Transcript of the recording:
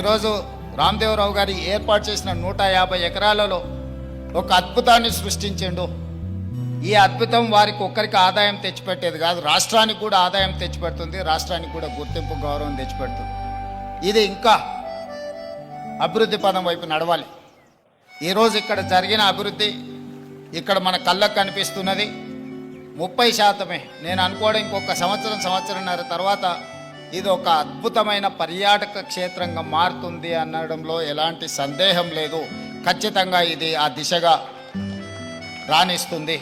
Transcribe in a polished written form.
ఈరోజు రామదేవరావు గారి ఏర్పాటు చేసిన 150 ఎకరాలలో ఒక అద్భుతాన్ని సృష్టించిండు. ఈ అద్భుతం వారికి ఒక్కరికి ఆదాయం తెచ్చిపెట్టేది కాదు, రాష్ట్రానికి కూడా ఆదాయం తెచ్చిపెడుతుంది, రాష్ట్రానికి కూడా గుర్తింపు గౌరవం తెచ్చిపెడుతుంది. ఇది ఇంకా అభివృద్ధి పదం వైపు నడవాలి. ఈరోజు ఇక్కడ జరిగిన అభివృద్ధి ఇక్కడ మన కళ్ళకు కనిపిస్తున్నది 30%. నేను అనుకోవడం ఇంకొక సంవత్సరంన్నర తర్వాత ఇది ఒక అద్భుతమైన పర్యాటక క్షేత్రంగా మారుతుంది అనడంలో ఎలాంటి సందేహం లేదు. ఖచ్చితంగా ఇది ఆ దిశగా రాణిస్తుంది.